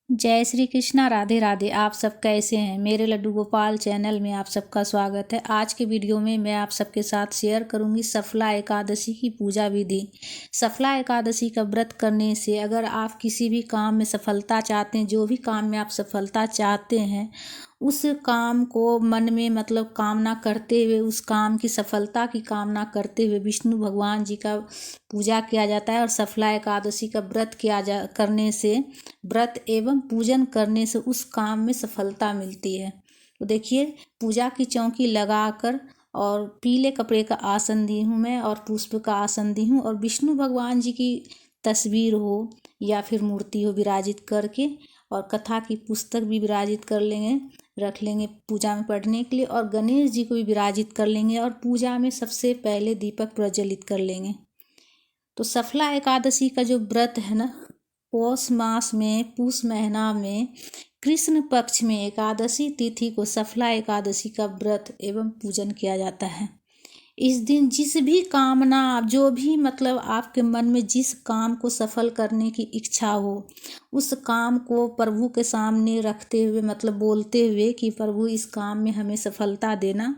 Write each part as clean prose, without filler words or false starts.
जय श्री कृष्णा, राधे राधे। आप सब कैसे हैं? मेरे लड्डू गोपाल चैनल में आप सबका स्वागत है। आज के वीडियो में मैं आप सबके साथ शेयर करूंगी सफला एकादशी की पूजा विधि। सफला एकादशी का व्रत करने से अगर आप किसी भी काम में सफलता चाहते हैं, जो भी काम में आप सफलता चाहते हैं, उस काम को मन में कामना करते हुए, उस काम की सफलता की कामना करते हुए विष्णु भगवान जी का पूजा किया जाता है। और सफला एकादशी का व्रत करने से, व्रत एवं पूजन करने से उस काम में सफलता मिलती है। तो देखिए, पूजा की चौकी लगाकर और पीले कपड़े का आसन दी हूँ मैं, और पुष्प का आसन दी हूँ, और विष्णु भगवान जी की तस्वीर हो या फिर मूर्ति हो विराजित करके, और कथा की पुस्तक भी विराजित कर लेंगे, रख लेंगे पूजा में पढ़ने के लिए। और गणेश जी को भी विराजित कर लेंगे, और पूजा में सबसे पहले दीपक प्रज्वलित कर लेंगे। तो सफला एकादशी का जो व्रत है ना, पौष मास में, पूष महीना में, कृष्ण पक्ष में एकादशी तिथि को सफला एकादशी का व्रत एवं पूजन किया जाता है। इस दिन जिस भी कामना, जो भी आपके मन में जिस काम को सफल करने की इच्छा हो, उस काम को प्रभु के सामने रखते हुए, बोलते हुए कि प्रभु इस काम में हमें सफलता देना।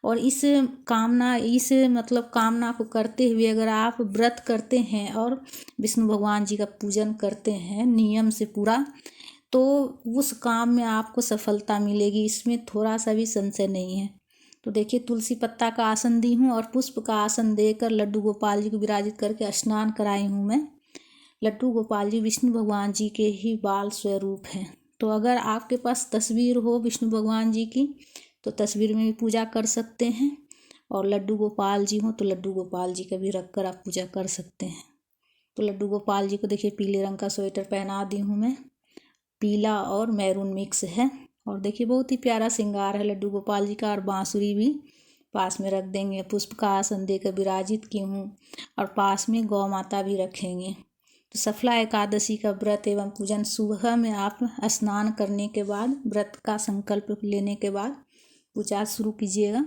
और इस कामना को करते हुए अगर आप व्रत करते हैं और विष्णु भगवान जी का पूजन करते हैं नियम से पूरा, तो उस काम में आपको सफलता मिलेगी, इसमें थोड़ा सा भी संशय नहीं है। तो देखिए, तुलसी पत्ता का आसन दी हूँ और पुष्प का आसन देकर लड्डू गोपाल जी को विराजित करके स्नान कराई हूँ मैं। लड्डू गोपाल जी विष्णु भगवान जी के ही बाल स्वरूप हैं। तो अगर आपके पास तस्वीर हो विष्णु भगवान जी की, तो तस्वीर में भी पूजा कर सकते हैं, और लड्डू गोपाल जी हो तो लड्डू गोपाल जी का भी रख कर आप पूजा कर सकते हैं। तो लड्डू गोपाल जी को देखिए, पीले रंग का स्वेटर पहना दी हूँ मैं, पीला और मैरून मिक्स है। और देखिए, बहुत ही प्यारा श्रृंगार है लड्डू गोपाल जी का, और बांसुरी भी पास में रख देंगे। पुष्प का आसन देकर विराजित की हूँ, और पास में गौ माता भी रखेंगे। तो सफला एकादशी का व्रत एवं पूजन सुबह में आप स्नान करने के बाद, व्रत का संकल्प लेने के बाद पूजा शुरू कीजिएगा।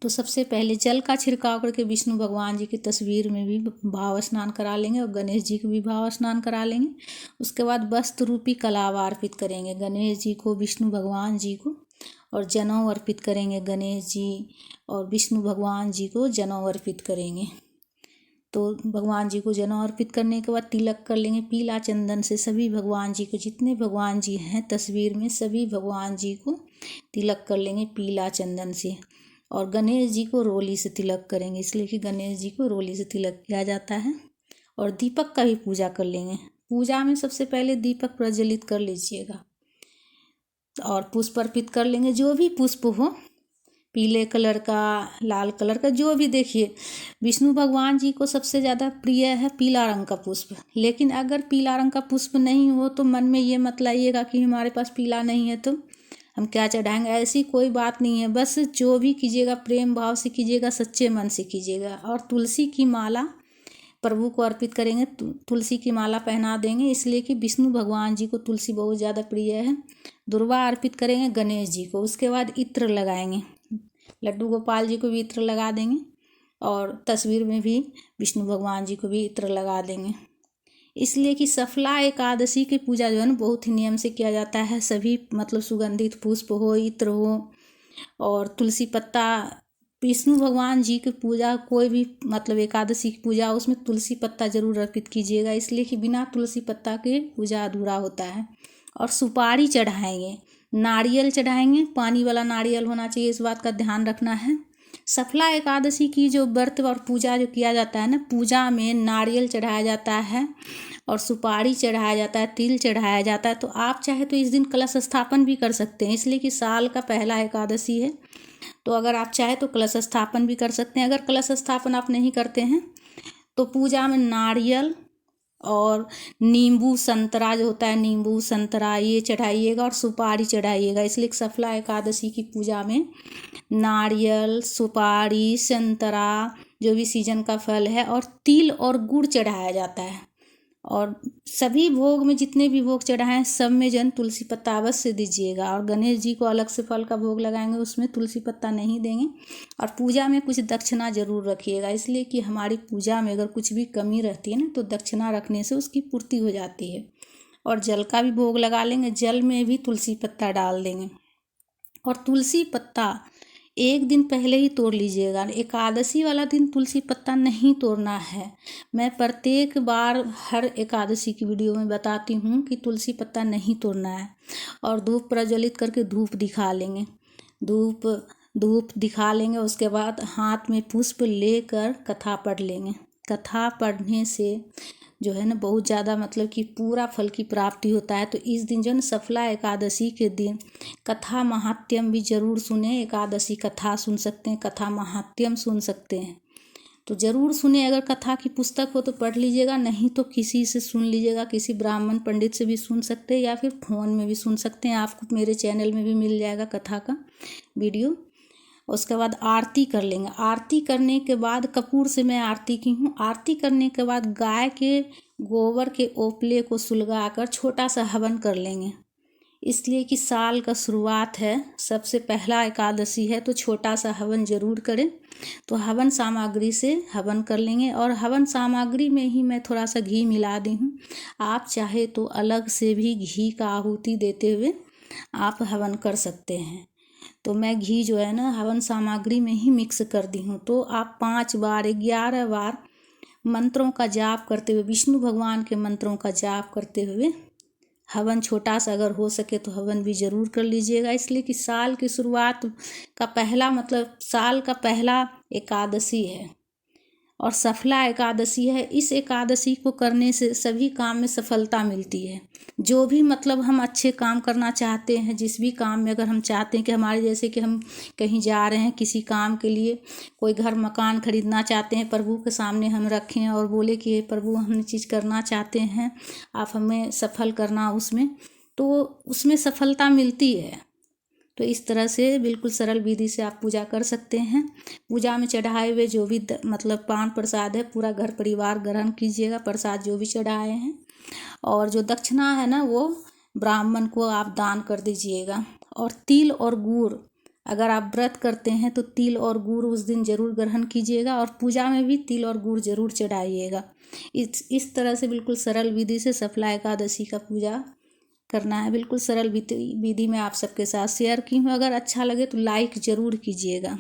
तो सबसे पहले जल का छिड़काव करके विष्णु भगवान जी की तस्वीर में भी भाव स्नान करा लेंगे, और गणेश जी को भी भाव स्नान करा लेंगे। उसके बाद वस्त्र रूपी कलावा अर्पित करेंगे गणेश जी को, विष्णु भगवान जी को, और जनेऊ अर्पित करेंगे गणेश जी और विष्णु भगवान जी को जनेऊ अर्पित करेंगे। तो भगवान जी को जनेऊ अर्पित करने के बाद तिलक कर लेंगे पीला चंदन से। सभी भगवान जी को, जितने भगवान जी हैं तस्वीर में, सभी भगवान जी को तिलक कर लेंगे पीला चंदन से। और गणेश जी को रोली से तिलक करेंगे, इसलिए कि गणेश जी को रोली से तिलक किया जाता है। और दीपक का भी पूजा कर लेंगे। पूजा में सबसे पहले दीपक प्रज्वलित कर लीजिएगा, और पुष्प अर्पित कर लेंगे, जो भी पुष्प हो, पीले कलर का, लाल कलर का, जो भी। देखिए, विष्णु भगवान जी को सबसे ज़्यादा प्रिय है पीला रंग का पुष्प। लेकिन अगर पीला रंग का पुष्प नहीं हो तो मन में ये मत लाइएगा कि हमारे पास पीला नहीं है तो हम क्या चढ़ाएंगे, ऐसी कोई बात नहीं है। बस जो भी कीजिएगा प्रेम भाव से कीजिएगा, सच्चे मन से कीजिएगा। और तुलसी की माला प्रभु को अर्पित करेंगे, तुलसी की माला पहना देंगे, इसलिए कि विष्णु भगवान जी को तुलसी बहुत ज़्यादा प्रिय है। दुर्वा अर्पित करेंगे गणेश जी को। उसके बाद इत्र लगाएंगे, लड्डू गोपाल जी को भी इत्र लगा देंगे, और तस्वीर में भी विष्णु भगवान जी को भी इत्र लगा देंगे। इसलिए कि सफला एकादशी की पूजा जो है ना, बहुत ही नियम से किया जाता है। सभी सुगंधित पुष्प हो, इत्र हो, और तुलसी पत्ता। विष्णु भगवान जी की पूजा, कोई भी एकादशी की पूजा, उसमें तुलसी पत्ता जरूर अर्पित कीजिएगा, इसलिए कि बिना तुलसी पत्ता के पूजा अधूरा होता है। और सुपारी चढ़ाएंगे, नारियल चढ़ाएंगे, पानी वाला नारियल होना चाहिए, इस बात का ध्यान रखना है। सफला एकादशी की जो व्रत और पूजा जो किया जाता है ना, पूजा में नारियल चढ़ाया जाता है, और सुपारी चढ़ाया जाता है, तिल चढ़ाया जाता है। तो आप चाहे तो इस दिन कलश स्थापन भी कर सकते हैं, इसलिए कि साल का पहला एकादशी है। तो अगर आप चाहे तो कलश स्थापन भी कर सकते हैं। अगर कलश स्थापन आप नहीं करते हैं तो पूजा में नारियल और नींबू संतरा जो होता है, नींबू संतरा, ये चढ़ाइएगा, और सुपारी चढ़ाइएगा। इसलिए सफला एकादशी की पूजा में नारियल, सुपारी, संतरा, जो भी सीजन का फल है, और तिल और गुड़ चढ़ाया जाता है। और सभी भोग में, जितने भी भोग चढ़ाएं, सब में जन तुलसी पत्ता अवश्य दीजिएगा। और गणेश जी को अलग से फल का भोग लगाएंगे, उसमें तुलसी पत्ता नहीं देंगे। और पूजा में कुछ दक्षिणा जरूर रखिएगा, इसलिए कि हमारी पूजा में अगर कुछ भी कमी रहती है ना, तो दक्षिणा रखने से उसकी पूर्ति हो जाती है। और जल का भी भोग लगा लेंगे। जल में भी तुलसी पत्ता डाल देंगे और तुलसी पत्ता एक दिन पहले ही तोड़ लीजिएगा। एकादशी वाला दिन तुलसी पत्ता नहीं तोड़ना है। मैं प्रत्येक बार हर एकादशी की वीडियो में बताती हूँ कि तुलसी पत्ता नहीं तोड़ना है। और धूप प्रज्वलित करके धूप दिखा लेंगे। धूप दिखा लेंगे। उसके बाद हाथ में पुष्प लेकर कथा पढ़ लेंगे। कथा पढ़ने से जो है ना बहुत ज़्यादा मतलब कि पूरा फल की प्राप्ति होता है। तो इस दिन जो है ना सफला एकादशी के दिन कथा महात्यम भी ज़रूर सुने। एकादशी कथा सुन सकते हैं, कथा महात्यम सुन सकते हैं, तो ज़रूर सुने। अगर कथा की पुस्तक हो तो पढ़ लीजिएगा, नहीं तो किसी से सुन लीजिएगा, किसी ब्राह्मण पंडित से भी सुन सकते हैं या फिर फ़ोन में भी सुन सकते हैं। आपको मेरे चैनल में भी मिल जाएगा कथा का वीडियो। उसके बाद आरती कर लेंगे। आरती करने के बाद कपूर से मैं आरती की हूँ। आरती करने के बाद गाय के गोबर के ओपले को सुलगा कर छोटा सा हवन कर लेंगे, इसलिए कि साल का शुरुआत है, सबसे पहला एकादशी है, तो छोटा सा हवन ज़रूर करें। तो हवन सामग्री से हवन कर लेंगे और हवन सामग्री में ही मैं थोड़ा सा घी मिला दी हूँ। आप चाहे तो अलग से भी घी का आहुति देते हुए आप हवन कर सकते हैं। तो मैं घी जो है ना हवन सामग्री में ही मिक्स कर दी हूँ। तो आप 5 बार 11 बार मंत्रों का जाप करते हुए, विष्णु भगवान के मंत्रों का जाप करते हुए हवन छोटा सा अगर हो सके तो हवन भी ज़रूर कर लीजिएगा। इसलिए कि साल की शुरुआत का पहला मतलब साल का पहला एकादशी है और सफला एकादशी है। इस एकादशी को करने से सभी काम में सफलता मिलती है। जो भी मतलब हम अच्छे काम करना चाहते हैं, जिस भी काम में अगर हम चाहते हैं कि हमारे जैसे कि हम कहीं जा रहे हैं किसी काम के लिए, कोई घर मकान खरीदना चाहते हैं, प्रभु के सामने हम रखें और बोले कि प्रभु हम चीज़ करना चाहते हैं, आप हमें सफल करना उसमें, तो उसमें सफलता मिलती है। तो इस तरह से बिल्कुल सरल विधि से आप पूजा कर सकते हैं। पूजा में चढ़ाए हुए जो भी मतलब पान प्रसाद है पूरा घर परिवार ग्रहण कीजिएगा, प्रसाद जो भी चढ़ाए हैं। और जो दक्षिणा है ना वो ब्राह्मण को आप दान कर दीजिएगा। और तिल और गुड़, अगर आप व्रत करते हैं तो तिल और गुड़ उस दिन ज़रूर ग्रहण कीजिएगा और पूजा में भी तिल और गुड़ ज़रूर चढ़ाइएगा। इस तरह से बिल्कुल सरल विधि से सफला एकादशी का पूजा करना है। बिल्कुल सरल विधि में आप सबके साथ शेयर की हूँ। अगर अच्छा लगे तो लाइक ज़रूर कीजिएगा।